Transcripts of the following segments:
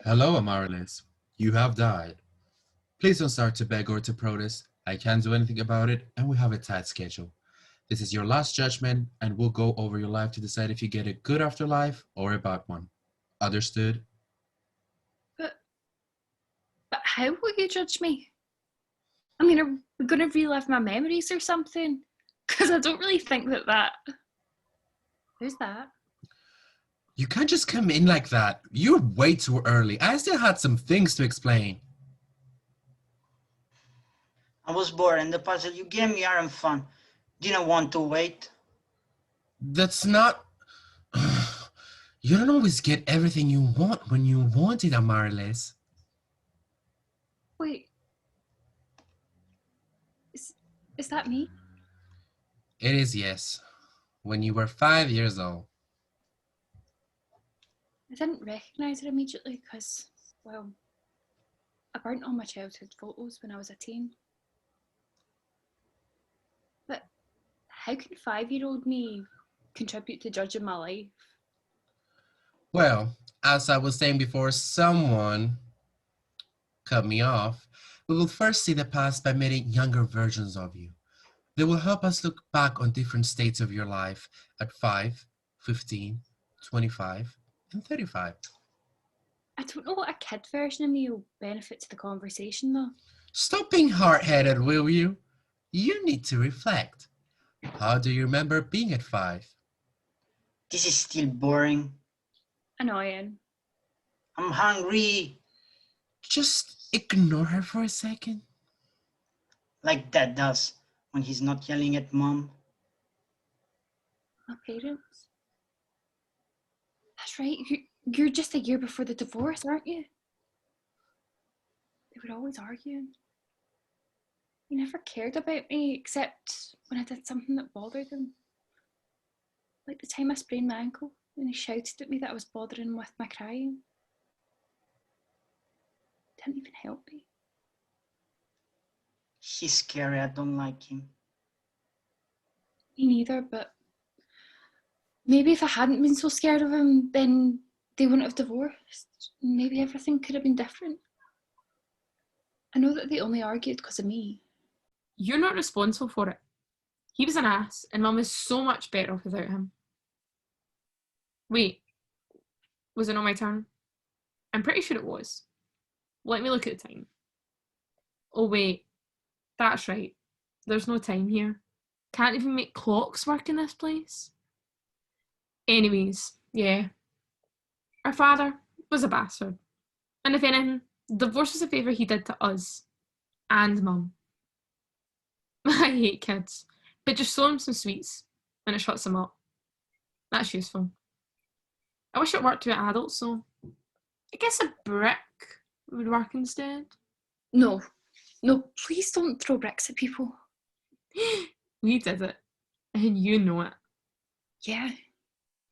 Hello, Amaryllis. You have died. Please don't start to beg or to protest. I can't do anything about it, and we have a tight schedule. This is your last judgment, and we'll go over your life to decide if you get a good afterlife or a bad one. Understood? But how will you judge me? I mean, are we going to relive my memories or something? Because I don't really think that. Who's that? You can't just come in like that. You're way too early. I still had some things to explain. I was bored and the puzzle you gave me aren't fun. Didn't want to wait. That's not... You don't always get everything you want when you want it, Amaryllis. Wait. Is that me? It is, yes. When you were 5 years old. I didn't recognise it immediately because, well, I burnt all my childhood photos when I was a teen. But how can 5-year-old me contribute to judging my life? Well, as I was saying before, someone cut me off. We will first see the past by meeting younger versions of you. They will help us look back on different states of your life at 5, 15, 25, and 35. I don't know what a kid version of me will benefit to the conversation, though. Stop being hard-headed, will you? You need to reflect. How do you remember being at 5? This is still boring. Annoying. I'm hungry. Just ignore her for a second. Like Dad does when he's not yelling at Mom. My parents? That's right, you're just a year before the divorce, aren't you? They were always arguing. They never cared about me except when I did something that bothered them. Like the time I sprained my ankle and he shouted at me that I was bothering him with my crying. Didn't even help me. He's scary, I don't like him. Me neither, but maybe if I hadn't been so scared of him, then they wouldn't have divorced. Maybe everything could have been different. I know that they only argued because of me. You're not responsible for it. He was an ass, and Mum is so much better off without him. Wait, was it not my turn? I'm pretty sure it was. Let me look at the time. Oh wait, that's right. There's no time here. Can't even make clocks work in this place. Anyways, yeah. Our father was a bastard. And if anything, divorce was a favour he did to us. And Mum. I hate kids. But just show them some sweets and it shuts them up. That's useful. I wish it worked with adults, so I guess a brick would work instead. No, please don't throw bricks at people. We did it, and you know it. Yeah,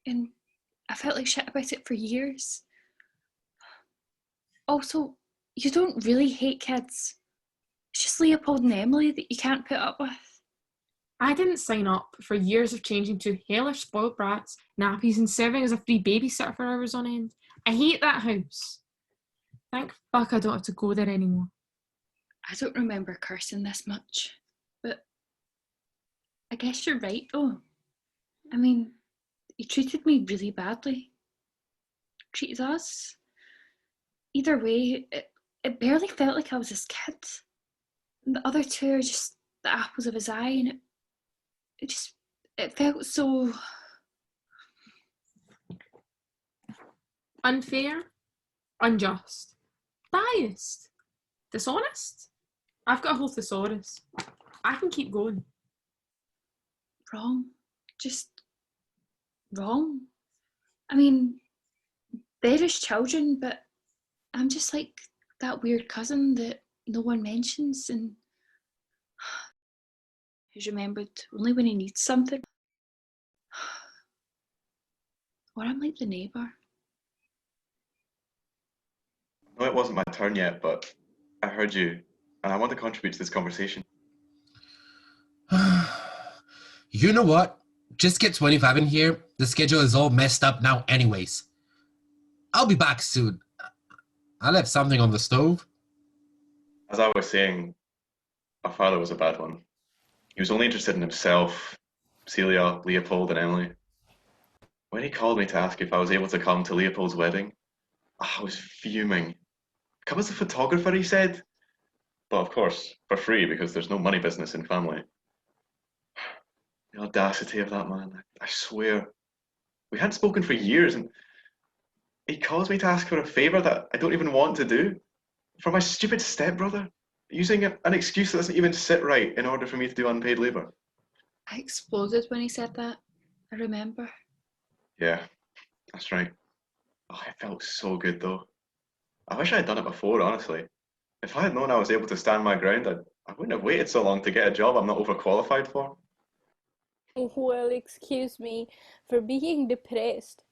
and I felt like shit about it for years. Also, you don't really hate kids. It's just Leopold and Emily that you can't put up with. I didn't sign up for years of changing to hellish spoiled brats, nappies, and serving as a free babysitter for hours on end. I hate that house. Thank fuck I don't have to go there anymore. I don't remember cursing this much, but I guess you're right though. I mean, you treated me really badly. Treated us. Either way, it barely felt like I was his kid. And the other two are just the apples of his eye, and it felt so unfair, unjust, biased, dishonest. I've got a whole thesaurus. I can keep going. wrong. Just wrong. I mean, they're his children, but I'm just like that weird cousin that no one mentions and who's remembered only when he needs something. Or I'm like the neighbour. No, it wasn't my turn yet, but I heard you, and I want to contribute to this conversation. You know what? Just get 25 in here. The schedule is all messed up now anyways. I'll be back soon. I left something on the stove. As I was saying, our father was a bad one. He was only interested in himself, Celia, Leopold, and Emily. When he called me to ask if I was able to come to Leopold's wedding, I was fuming. Come as a photographer, he said. But of course, for free, because there's no money business in family. The audacity of that man, I swear. We hadn't spoken for years, and he calls me to ask for a favour that I don't even want to do. For my stupid stepbrother, using an excuse that doesn't even sit right in order for me to do unpaid labour. I exploded when he said that. I remember. Yeah, that's right. Oh, it felt so good, though. I wish I had done it before, honestly. If I had known I was able to stand my ground, I wouldn't have waited so long to get a job I'm not overqualified for. Well, excuse me for being depressed.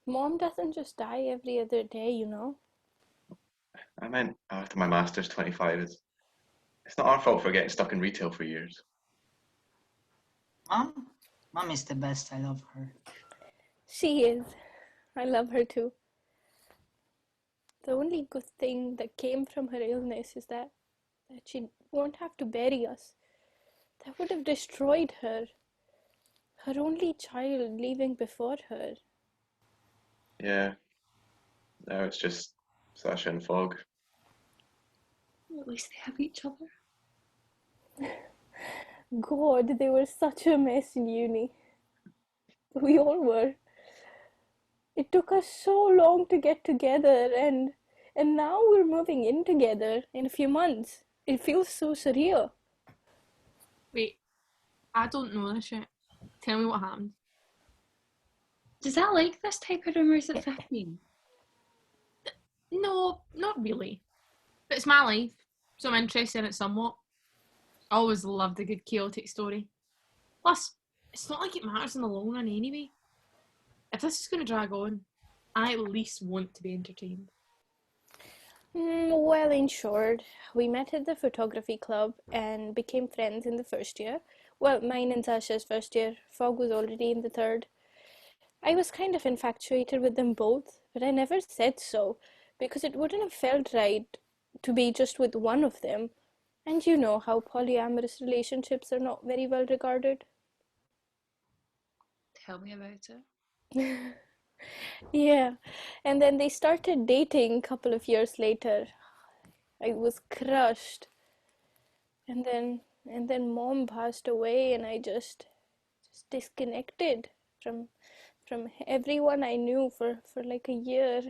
Mom doesn't just die every other day, you know. I meant after my master's 25. It's not our fault for getting stuck in retail for years. Mom? Mom is the best. I love her. She is. I love her too. The only good thing that came from her illness is that she won't have to bury us. That would have destroyed her. Her only child leaving before her. Yeah. Now it's just Sasha and Fog. At least they have each other. God, they were such a mess in uni. We all were. It took us so long to get together, and now we're moving in together in a few months. It feels so surreal. Wait, I don't know this yet. Tell me what happened. Does that like this type of rumours at 15? No, not really. But it's my life, so I'm interested in it somewhat. I always loved a good chaotic story. Plus, it's not like it matters in the long run anyway. If this is going to drag on, I at least want to be entertained. Well, in short, we met at the photography club and became friends in the first year. Well, mine and Sasha's first year. Fog was already in the third. I was kind of infatuated with them both, but I never said so, because it wouldn't have felt right to be just with one of them. And you know how polyamorous relationships are not very well regarded. Tell me about it. Yeah, and then they started dating a couple of years later. I was crushed. And then mom passed away, and I just disconnected from everyone I knew for like a year.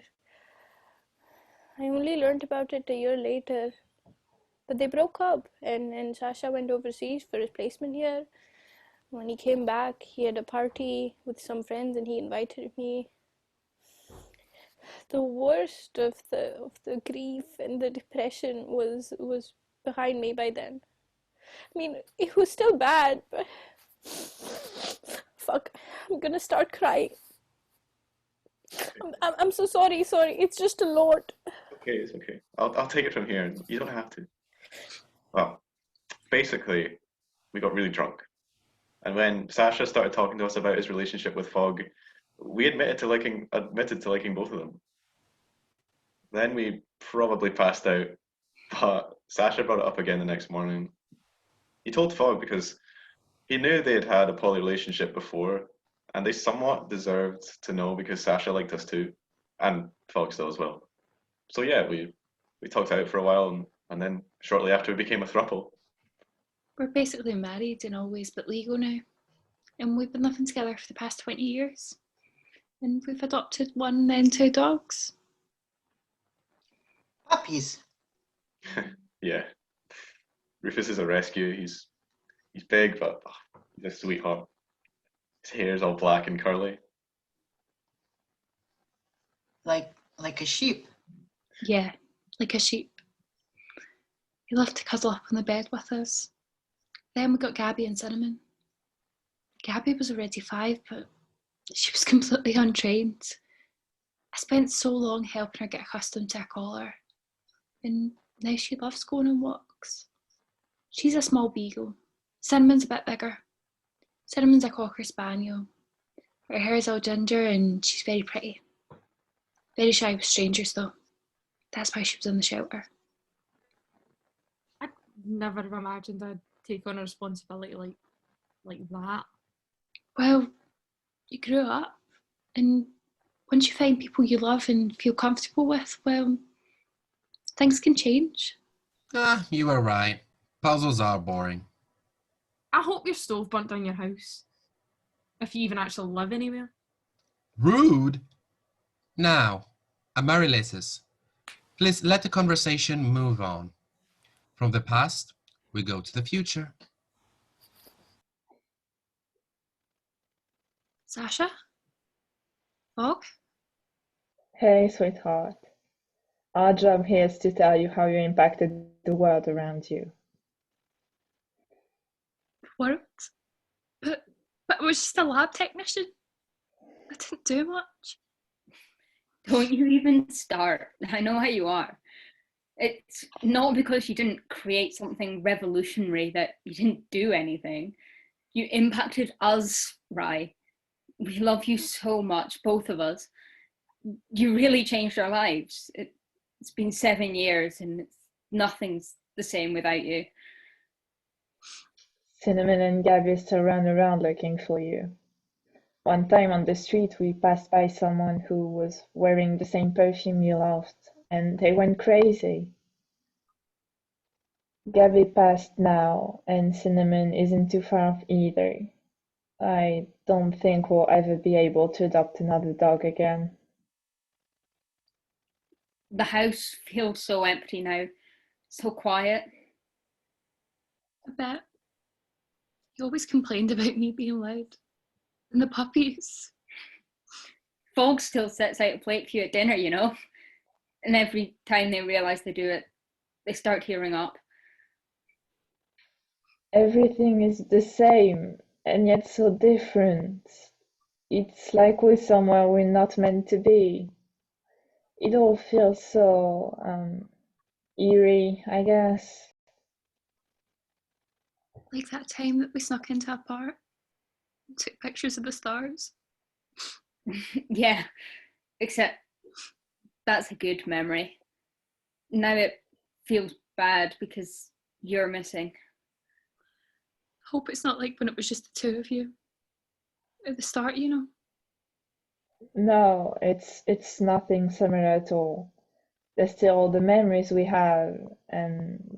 I only learned about it a year later. But they broke up, and Sasha went overseas for his placement year. When he came back, he had a party with some friends and he invited me. The worst of the grief and the depression was behind me by then. I mean, it was still bad, but fuck, I'm gonna start crying. I'm so sorry. It's just a lot. Okay, it's okay. I'll take it from here. You don't have to. Well, basically, we got really drunk. And when Sasha started talking to us about his relationship with Fog, we admitted to liking both of them. Then we probably passed out, but Sasha brought it up again the next morning. He told Fog because he knew they had had a poly relationship before, and they somewhat deserved to know because Sasha liked us too, and Fog still as well. So yeah, we talked out for a while, and then shortly after we became a throuple. We're basically married in all ways but legal now. And we've been living together for the past 20 years. And we've adopted one, then 2 dogs. Puppies. Yeah. Rufus is a rescue. He's big, but he's a sweetheart. His hair's all black and curly. Like a sheep. Yeah, like a sheep. He loved to cuddle up on the bed with us. Then we got Gabby and Cinnamon. Gabby was already 5, but she was completely untrained. I spent so long helping her get accustomed to a collar, and now she loves going on walks. She's a small beagle. Cinnamon's a bit bigger. Cinnamon's a Cocker Spaniel. Her hair is all ginger and she's very pretty. Very shy with strangers though. That's why she was in the shelter. I'd never have imagined I'd take on a responsibility like that. Well, you grew up, and once you find people you love and feel comfortable with, well, things can change. You were right. Puzzles are boring. I hope your stove burnt down your house. If you even actually live anywhere. Rude! Now, Amaryllis, please let the conversation move on. From the past, we go to the future. Sasha? Fog? Hey, sweetheart. Our job here is to tell you how you impacted the world around you. Worked? But I was just a lab technician. I didn't do much. Don't you even start. I know how you are. It's not because you didn't create something revolutionary that you didn't do anything. You impacted us, Rye. We love you so much, both of us. You really changed our lives. It's been 7 years and nothing's the same without you. Cinnamon and Gabby still run around looking for you. One time on the street, we passed by someone who was wearing the same perfume you loved, and they went crazy. Gabby passed now, and Cinnamon isn't too far off either. I don't think we'll ever be able to adopt another dog again. The house feels so empty now, so quiet. I bet. You always complained about me being loud. And the puppies. Fog still sets out a plate for you at dinner, you know? And every time they realise they do it, they start tearing up. Everything is the same, and yet so different. It's like we're somewhere we're not meant to be. It all feels so, eerie, I guess. Like that time that we snuck into a park and took pictures of the stars. Yeah, except that's a good memory. Now it feels bad because you're missing. Hope it's not like when it was just the two of you. At the start, you know. No, it's nothing similar at all. There's still all the memories we have, and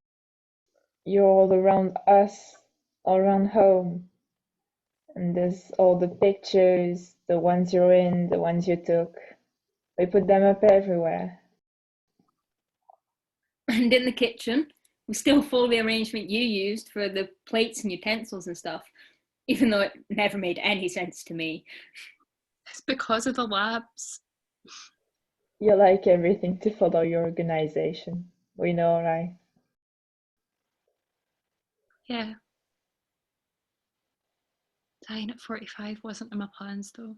you're all around us, all around home. And there's all the pictures, the ones you're in, the ones you took. We put them up everywhere. And in the kitchen, we still follow the arrangement you used for the plates and utensils and stuff, even though it never made any sense to me. It's because of the labs. You like everything to follow your organization. We know, right? Yeah. Dying at 45 wasn't in my plans, though.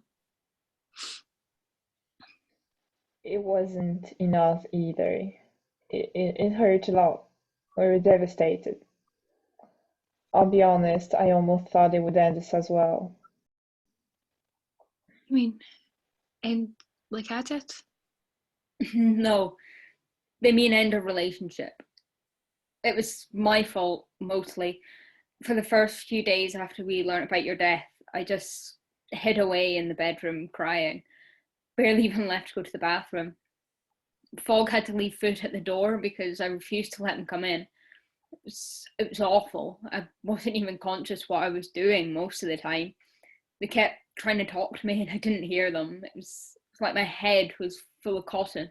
It wasn't enough either. It hurt a lot. We were devastated. I'll be honest, I almost thought it would end us as well. You mean, end like I did? No, they mean end a relationship. It was my fault, mostly. For the first few days after we learned about your death, I just hid away in the bedroom crying. Barely even left to go to the bathroom. Fog had to leave food at the door because I refused to let him come in. It was awful. I wasn't even conscious what I was doing most of the time. They kept trying to talk to me and I didn't hear them. It was like my head was full of cotton.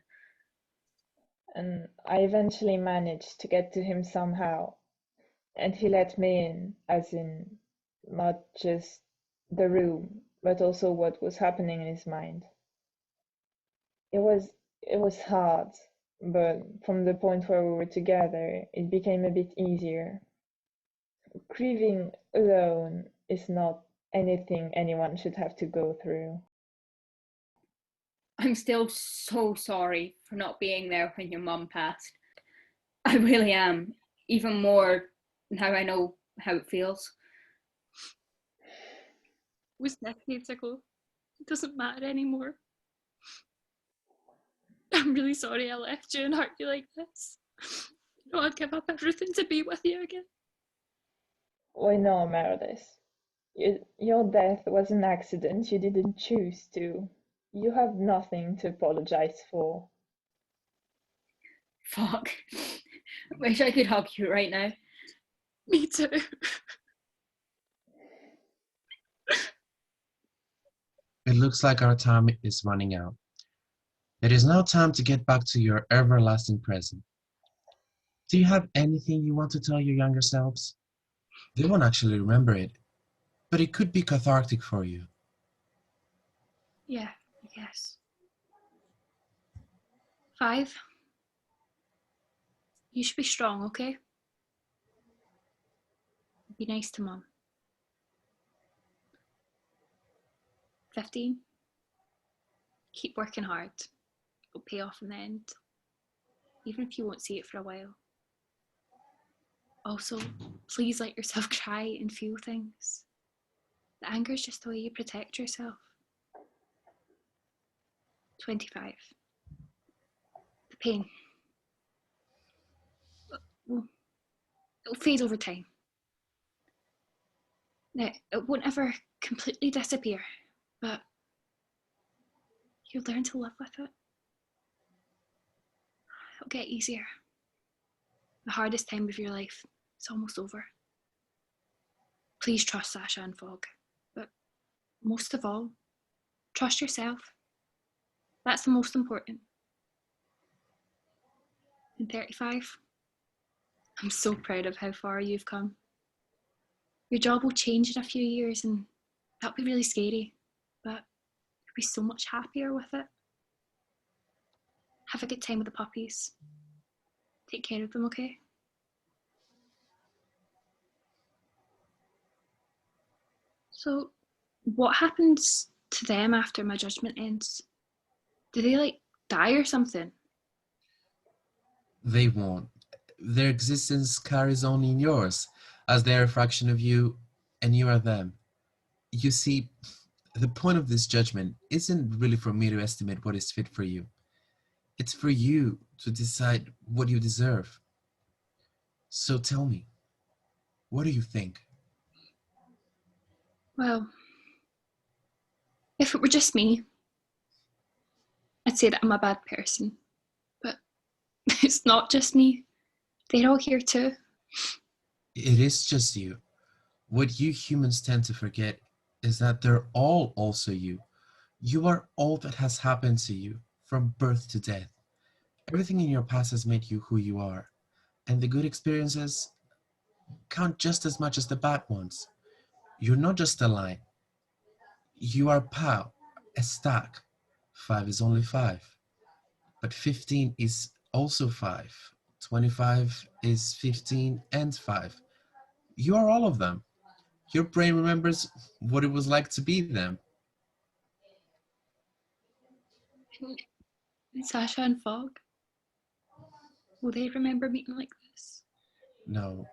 And I eventually managed to get to him somehow. And he let me in, as in not just the room, but also what was happening in his mind. It was hard, but from the point where we were together, it became a bit easier. Grieving alone is not anything anyone should have to go through. I'm still so sorry for not being there when your mum passed. I really am, even more now I know how it feels. It was decades ago. It doesn't matter anymore. I'm really sorry I left you and hurt you like this. I'd give up everything to be with you again. We know, Amaryllis. Your death was an accident. You didn't choose to. You have nothing to apologize for. Fuck. Wish I could hug you right now. Me too. It looks like our time is running out. It is now time to get back to your everlasting present. Do you have anything you want to tell your younger selves? They won't actually remember it, but it could be cathartic for you. Yeah, I guess. 5. You should be strong, okay? Be nice to Mum. 15. Keep working hard. It'll pay off in the end, even if you won't see it for a while. Also, please let yourself cry and feel things. The anger is just the way you protect yourself. 25. The pain. Well, it'll fade over time. Now, it won't ever completely disappear, but you'll learn to live with it. It'll get easier. The hardest time of your life is almost over. Please trust Sasha and Fog, but most of all, trust yourself. That's the most important. And 35, I'm so proud of how far you've come. Your job will change in a few years and that'll be really scary, but you'll be so much happier with it. Have a good time with the puppies. Take care of them, okay? So, what happens to them after my judgment ends? Do they, die or something? They won't. Their existence carries on in yours, as they are a fraction of you, and you are them. You see, the point of this judgment isn't really for me to estimate what is fit for you. It's for you to decide what you deserve. So tell me, what do you think? Well, if it were just me, I'd say that I'm a bad person. But it's not just me. They're all here too. It is just you. What you humans tend to forget is that they're all also you. You are all that has happened to you, from birth to death. Everything in your past has made you who you are, and the good experiences count just as much as the bad ones. You're not just a line. You are POW, a stack. 5 is only 5. But 15 is also 5. 25 is 15 and 5. You are all of them. Your brain remembers what it was like to be them. And Sasha and Fog, will they remember meeting like this? No,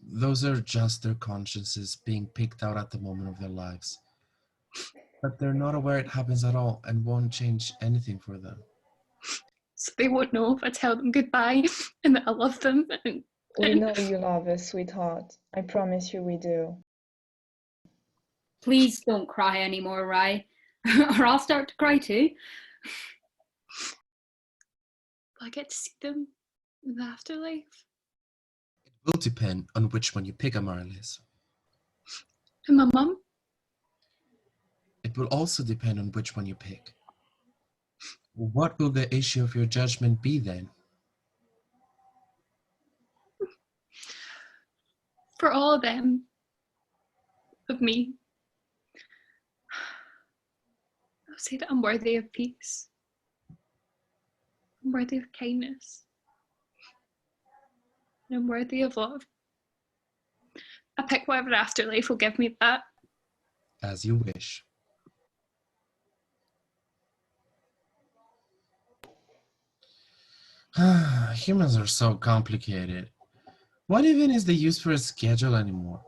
those are just their consciences being picked out at the moment of their lives. But they're not aware it happens at all and won't change anything for them. So they won't know if I tell them goodbye and that I love them. We know you love us, sweetheart. I promise you we do. Please don't cry anymore, Rye, or I'll start to cry too. Will I get to see them in the afterlife? It will depend on which one you pick, Amaryllis. And my mum? It will also depend on which one you pick. What will the issue of your judgment be then? For all of them, of me, I'll say that I'm worthy of peace. I'm worthy of kindness. And I'm worthy of love. I pick whatever afterlife will give me that. As you wish. Humans are so complicated. What even is the use for a schedule anymore?